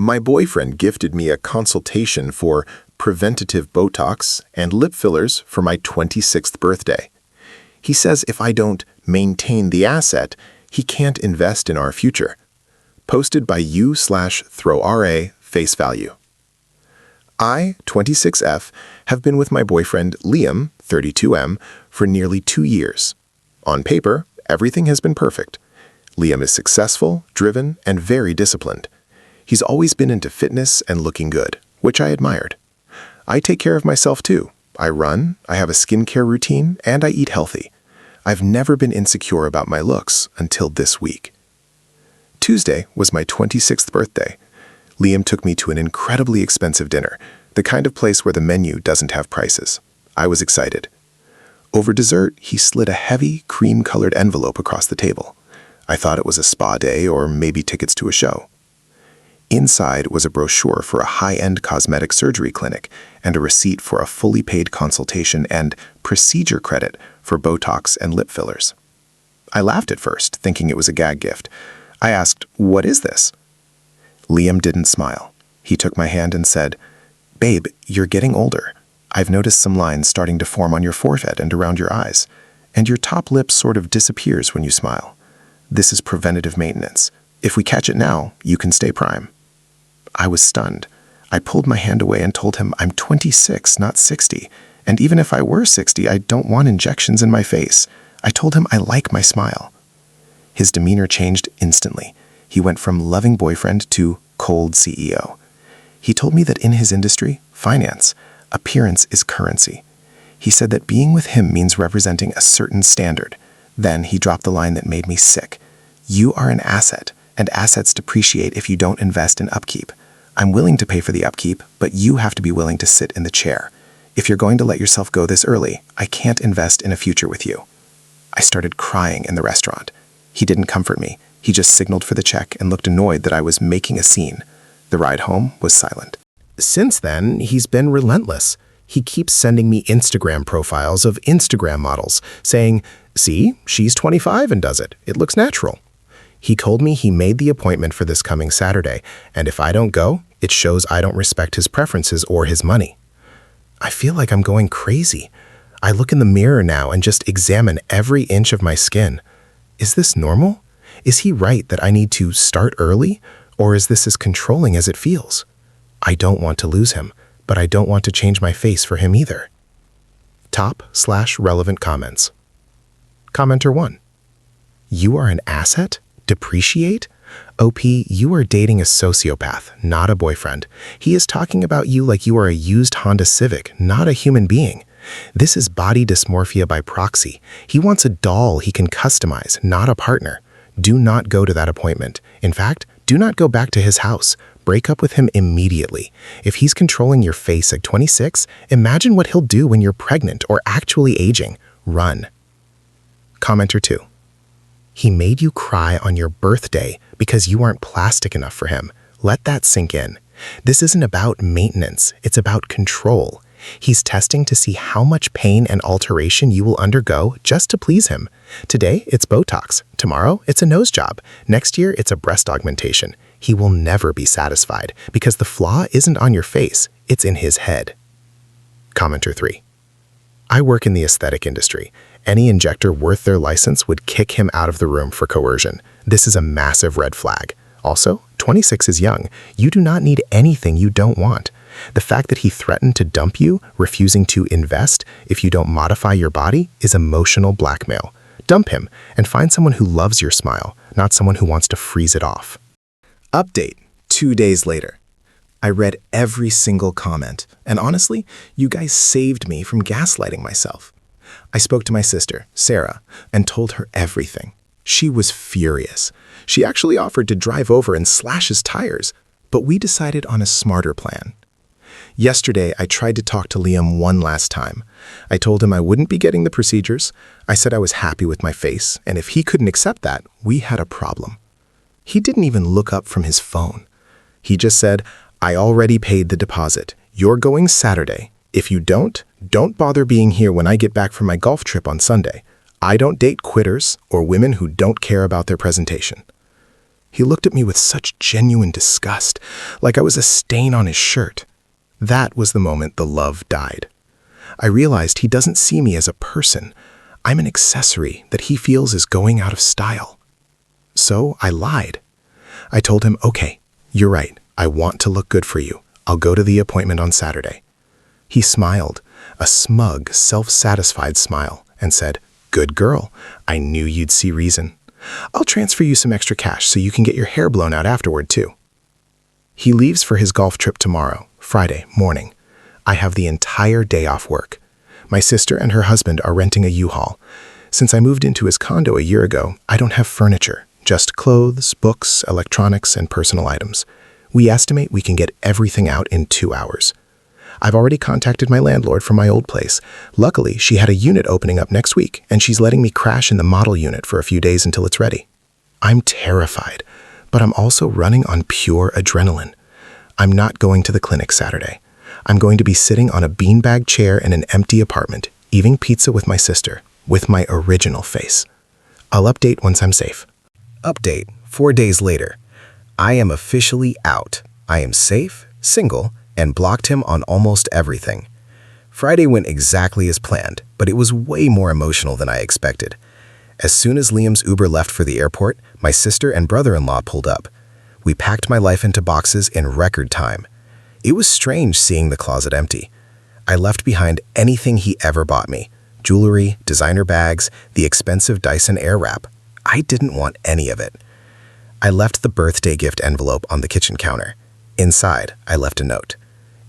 My boyfriend gifted me a consultation for preventative Botox and lip fillers for my 26th birthday. He says if I don't maintain the asset, he can't invest in our future. Posted by u/throwra face value. I, 26F, have been with my boyfriend Liam, 32M, for nearly 2 years. On paper, everything has been perfect. Liam is successful, driven, and very disciplined. He's always been into fitness and looking good, which I admired. I take care of myself too. I run, I have a skincare routine, and I eat healthy. I've never been insecure about my looks until this week. Tuesday was my 26th birthday. Liam took me to an incredibly expensive dinner, the kind of place where the menu doesn't have prices. I was excited. Over dessert, he slid a heavy, cream-colored envelope across the table. I thought it was a spa day or maybe tickets to a show. Inside was a brochure for a high-end cosmetic surgery clinic and a receipt for a fully paid consultation and procedure credit for Botox and lip fillers. I laughed at first, thinking it was a gag gift. I asked, "What is this?" Liam didn't smile. He took my hand and said, "Babe, you're getting older. I've noticed some lines starting to form on your forehead and around your eyes, and your top lip sort of disappears when you smile. This is preventative maintenance. If we catch it now, you can stay prime." I was stunned. I pulled my hand away and told him I'm 26, not 60, and even if I were 60, I don't want injections in my face. I told him I like my smile. His demeanor changed instantly. He went from loving boyfriend to cold CEO. He told me that in his industry, finance, appearance is currency. He said that being with him means representing a certain standard. Then he dropped the line that made me sick. "You are an asset, and assets depreciate if you don't invest in upkeep. I'm willing to pay for the upkeep, but you have to be willing to sit in the chair. If you're going to let yourself go this early, I can't invest in a future with you." I started crying in the restaurant. He didn't comfort me. He just signaled for the check and looked annoyed that I was making a scene. The ride home was silent. Since then, he's been relentless. He keeps sending me Instagram profiles of Instagram models, saying, "See, she's 25 and does it. It looks natural." He told me he made the appointment for this coming Saturday, and if I don't go, it shows I don't respect his preferences or his money. I feel like I'm going crazy. I look in the mirror now and just examine every inch of my skin. Is this normal? Is he right that I need to start early, or is this as controlling as it feels? I don't want to lose him, but I don't want to change my face for him either. Top/relevant comments. Commenter 1. You are an asset? Depreciate? OP, you are dating a sociopath, not a boyfriend. He is talking about you like you are a used Honda Civic, not a human being. This is body dysmorphia by proxy. He wants a doll he can customize, not a partner. Do not go to that appointment. In fact, do not go back to his house. Break up with him immediately. If he's controlling your face at 26, imagine what he'll do when you're pregnant or actually aging. Run. Commenter 2. He made you cry on your birthday because you aren't plastic enough for him. Let that sink in. This isn't about maintenance, it's about control. He's testing to see how much pain and alteration you will undergo just to please him. Today, it's Botox. Tomorrow, it's a nose job. Next year, it's a breast augmentation. He will never be satisfied because the flaw isn't on your face, it's in his head. Commenter 3. I work in the aesthetic industry. Any injector worth their license would kick him out of the room for coercion. This is a massive red flag. Also, 26 is young. You do not need anything you don't want. The fact that he threatened to dump you, refusing to invest if you don't modify your body, is emotional blackmail. Dump him and find someone who loves your smile, not someone who wants to freeze it off. Update 2 days later. I read every single comment, and honestly, you guys saved me from gaslighting myself. I spoke to my sister, Sarah, and told her everything. She was furious. She actually offered to drive over and slash his tires, but we decided on a smarter plan. Yesterday, I tried to talk to Liam one last time. I told him I wouldn't be getting the procedures. I said I was happy with my face, and if he couldn't accept that, we had a problem. He didn't even look up from his phone. He just said, "I already paid the deposit. You're going Saturday. If you don't bother being here when I get back from my golf trip on Sunday. I don't date quitters or women who don't care about their presentation." He looked at me with such genuine disgust, like I was a stain on his shirt. That was the moment the love died. I realized he doesn't see me as a person. I'm an accessory that he feels is going out of style. So I lied. I told him, okay, you're right. I want to look good for you. I'll go to the appointment on Saturday. He smiled, a smug, self-satisfied smile, and said, good girl. I knew you'd see reason. I'll transfer you some extra cash so you can get your hair blown out afterward, too. He leaves for his golf trip tomorrow, Friday morning. I have the entire day off work. My sister and her husband are renting a U-Haul. Since I moved into his condo a year ago, I don't have furniture, just clothes, books, electronics, and personal items. We estimate we can get everything out in 2 hours. I've already contacted my landlord from my old place. Luckily, she had a unit opening up next week, and she's letting me crash in the model unit for a few days until it's ready. I'm terrified, but I'm also running on pure adrenaline. I'm not going to the clinic Saturday. I'm going to be sitting on a beanbag chair in an empty apartment, eating pizza with my sister, with my original face. I'll update once I'm safe. Update 4 days later. I am officially out. I am safe, single, and blocked him on almost everything. Friday went exactly as planned, but it was way more emotional than I expected. As soon as Liam's Uber left for the airport, my sister and brother-in-law pulled up. We packed my life into boxes in record time. It was strange seeing the closet empty. I left behind anything he ever bought me: jewelry, designer bags, the expensive Dyson Airwrap. I didn't want any of it. I left the birthday gift envelope on the kitchen counter. Inside, I left a note.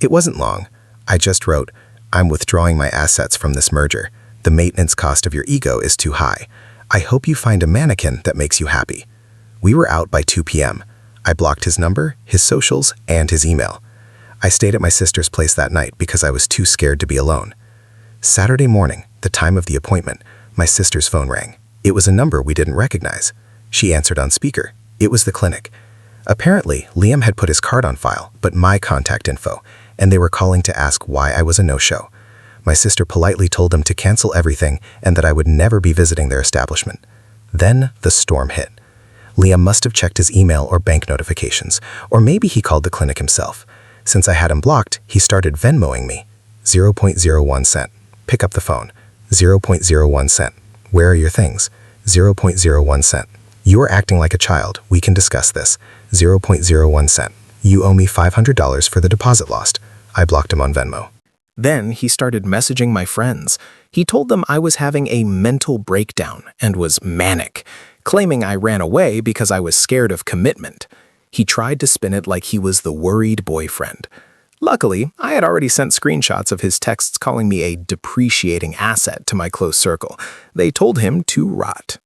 It wasn't long. I just wrote, I'm withdrawing my assets from this merger. The maintenance cost of your ego is too high. I hope you find a mannequin that makes you happy. We were out by 2 p.m. I blocked his number, his socials, and his email. I stayed at my sister's place that night because I was too scared to be alone. Saturday morning, the time of the appointment, my sister's phone rang. It was a number we didn't recognize. She answered on speaker. It was the clinic. Apparently, Liam had put his card on file, but my contact info, and they were calling to ask why I was a no-show. My sister politely told them to cancel everything and that I would never be visiting their establishment. Then the storm hit. Liam must have checked his email or bank notifications, or maybe he called the clinic himself. Since I had him blocked, he started Venmoing me. 0.01 cent. Pick up the phone. 0.01 cent. Where are your things? 0.01 cent. You are acting like a child. We can discuss this. 0.01 cent. You owe me $500 for the deposit lost. I blocked him on Venmo. Then he started messaging my friends. He told them I was having a mental breakdown and was manic, claiming I ran away because I was scared of commitment. He tried to spin it like he was the worried boyfriend. Luckily, I had already sent screenshots of his texts calling me a depreciating asset to my close circle. They told him to rot.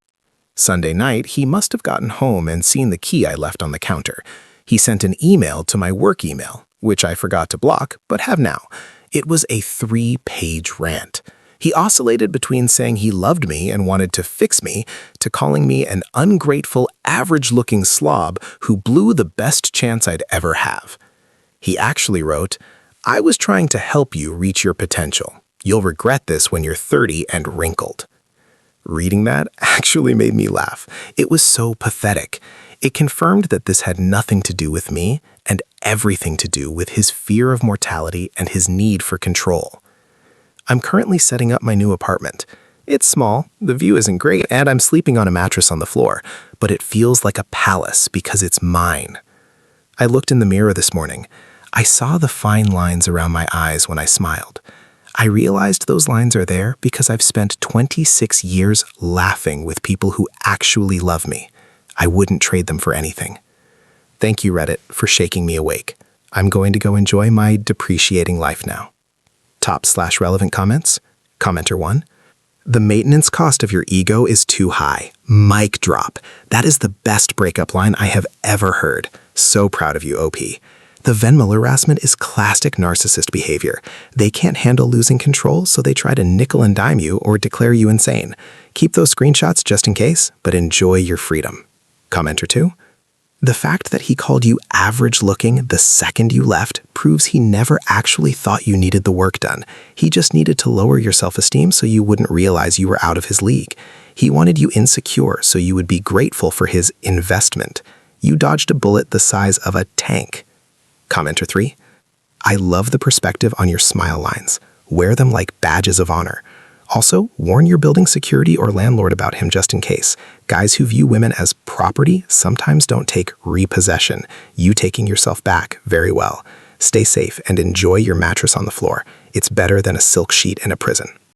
Sunday night, he must have gotten home and seen the key I left on the counter. He sent an email to my work email, which I forgot to block, but have now. It was a 3-page rant. He oscillated between saying he loved me and wanted to fix me to calling me an ungrateful, average-looking slob who blew the best chance I'd ever have. He actually wrote, I was trying to help you reach your potential. You'll regret this when you're 30 and wrinkled. Reading that actually made me laugh. It was so pathetic. It confirmed that this had nothing to do with me and everything to do with his fear of mortality and his need for control. I'm currently setting up my new apartment. It's small, the view isn't great, and I'm sleeping on a mattress on the floor, but it feels like a palace because it's mine. I looked in the mirror this morning. I saw the fine lines around my eyes when I smiled. I realized those lines are there because I've spent 26 years laughing with people who actually love me. I wouldn't trade them for anything. Thank you, Reddit, for shaking me awake. I'm going to go enjoy my depreciating life now. Top/relevant comments. Commenter 1. The maintenance cost of your ego is too high. Mic drop. That is the best breakup line I have ever heard. So proud of you, OP. The Venmo harassment is classic narcissist behavior. They can't handle losing control, so they try to nickel and dime you or declare you insane. Keep those screenshots just in case, but enjoy your freedom. Commenter 2. The fact that he called you average-looking the second you left proves he never actually thought you needed the work done. He just needed to lower your self-esteem so you wouldn't realize you were out of his league. He wanted you insecure so you would be grateful for his investment. You dodged a bullet the size of a tank. Commenter 3. I love the perspective on your smile lines. Wear them like badges of honor. Also, warn your building security or landlord about him just in case. Guys who view women as property sometimes don't take repossession, you taking yourself back, very well. Stay safe and enjoy your mattress on the floor. It's better than a silk sheet in a prison.